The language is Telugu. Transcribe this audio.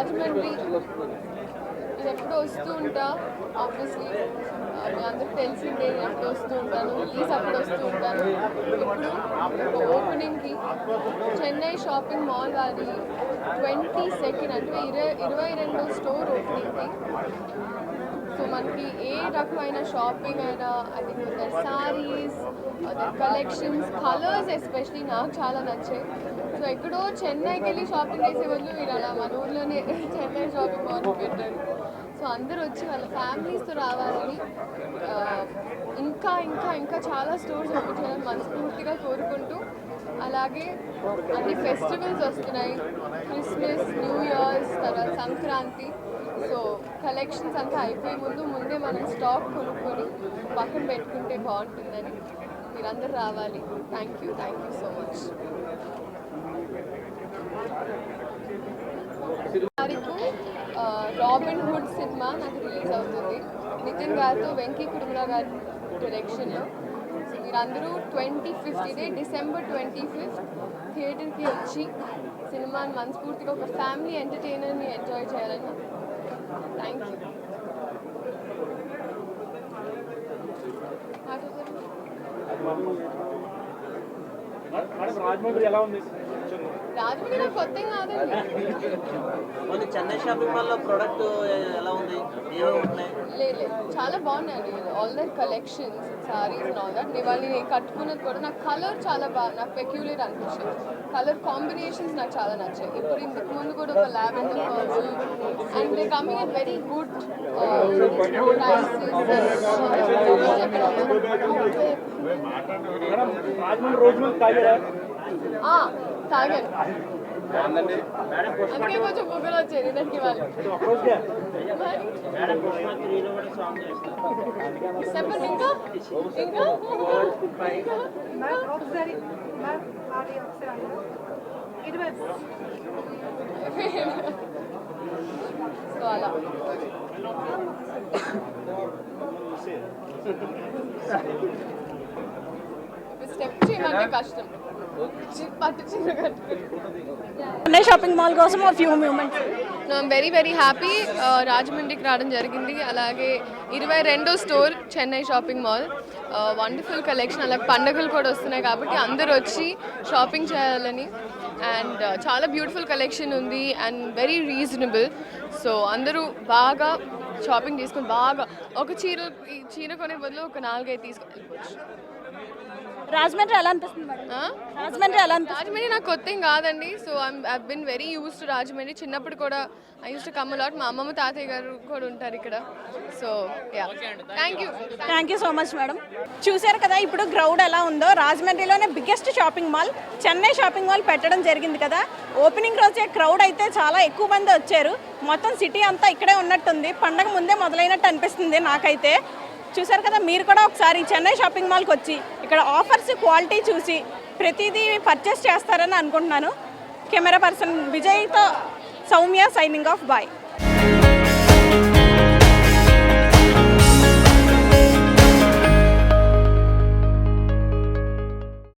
రాజమండ్రి నేను ఎప్పుడు వస్తూ ఉంటా. ఆబ్వియస్లీ మీ అందరికి తెలిసిందే, నేను ఎప్పుడు వస్తూ ఉంటాను, రిలీజ్ అప్పుడు వస్తూ ఉంటాను. ఇప్పుడు ఓపెనింగ్కి చెన్నై షాపింగ్ మాల్ వారి 22 అంటే 22 స్టోర్ ఓపెనింగ్కి. సో మనకి ఏ రకమైన షాపింగ్ అయినా, అది శారీస్, అదే కలెక్షన్స్, కలర్స్ ఎస్పెషలీ నాకు చాలా నచ్చాయి. సో ఎక్కడో చెన్నైకి వెళ్ళి షాపింగ్ చేసే వాళ్ళు మీరు అలా మన ఊర్లోనే చెన్నై షాపింగ్ మాల్ పెట్టారు. సో అందరూ వచ్చి వాళ్ళ ఫ్యామిలీస్తో రావాలని, ఇంకా ఇంకా ఇంకా చాలా స్టోర్స్ ఓపెన్ చేయాలని మనస్ఫూర్తిగా కోరుకుంటూ, అలాగే అన్ని ఫెస్టివల్స్ వస్తున్నాయి, క్రిస్మస్, న్యూ ఇయర్స్, తర్వాత సంక్రాంతి. సో కలెక్షన్స్ అంతా అయిపోయే ముందే మనం స్టాక్ కొనుక్కొని పక్కన పెట్టుకుంటే బాగుంటుందని మీరందరూ రావాలి. Thank you so much. తారీఖు రాబిన్ హుడ్ సినిమా నాకు రిలీజ్ అవుతుంది, నితిన్ గారితో, వెంకీ కుడుముల గారి డైరెక్షన్లో. సో మీరందరూ 25th ఇదే డిసెంబర్ 25th థియేటర్కి వచ్చి సినిమాని మనస్ఫూర్తిగా ఒక ఫ్యామిలీ ఎంటర్టైనర్ని ఎంజాయ్ చేయాలని. Thank you. రాజమండ్రి ఎలా ఉంది? రాజమండ్రి నాకు కొత్త కాదండి. చెన్నై షాపింగ్ మాల్లో ప్రోడక్ట్ ఎలా ఉంది? లేదు, చాలా బాగున్నాయండి. All that collections, saris and all that. నేను కట్టుకున్నది కూడా నాకు కలర్ చాలా బాగా, నాకు పెక్యులర్ అనిపించింది. కలర్ కాంబినేషన్స్ నాకు చాలా నచ్చాయి. ఇప్పుడు ఇంతకు ముందు కూడా ఒక lavender purple and they coming at very good తాగాను. అందుకే కొంచెం బుగ్గలు వచ్చాయి నిన్నటికి వాళ్ళు. చెప్పండి ఇంకా ఇంకా సో అలా స్టెప్ చేయమంటే కష్టం. చెన్నై షాపింగ్ మాల్ కోసం few moments. I'm very happy. రాజమండ్రికి రావడం జరిగింది. అలాగే 22వ store Chennai shopping mall, wonderful collection. అలాగే పండుగలు కూడా వస్తున్నాయి కాబట్టి అందరూ వచ్చి షాపింగ్ చేయాలని. అండ్ చాలా బ్యూటిఫుల్ కలెక్షన్ ఉంది అండ్ వెరీ రీజనబుల్. సో అందరూ బాగా షాపింగ్ చేసుకొని బాగా ఒక చీర కొనే బదులు ఒక 4-5 తీసుకొని వెళ్ళిపోవచ్చు. రాజమండ్రి ఎలా అనిపిస్తుంది మేడం? రాజమండ్రి నాకు కొత్త ఏం కాదండి. So I been very use to Rajahmundry. చిన్నప్పుడు కూడా I use to come a lot. మా అమ్మమ్మ తాతయ్య గారు కూడా ఉంటారు ఇక్కడ. So thank you so much madam. చూశారు కదా ఇప్పుడు క్రౌడ్ ఎలా ఉందో. రాజమండ్రిలోనే biggest shopping mall Chennai shopping mall పెట్టడం జరిగింది కదా. ఓపెనింగ్ రోజే క్రౌడ్ అయితే చాలా ఎక్కువ మంది వచ్చారు. మొత్తం సిటీ అంతా ఇక్కడే ఉన్నట్టుంది. పండగ ముందే మొదలైనట్టు అనిపిస్తుంది నాకైతే. చూసారు కదా, మీరు కూడా ఒకసారి చెన్నై షాపింగ్ మాల్కి వచ్చి ఇక్కడ ఆఫర్స్, క్వాలిటీ చూసి ప్రతిదీ పర్చేస్ చేస్తారని అనుకుంటున్నాను. కెమెరా పర్సన్ విజయ్తో సౌమ్య సైనింగ్ ఆఫ్. బాయ్.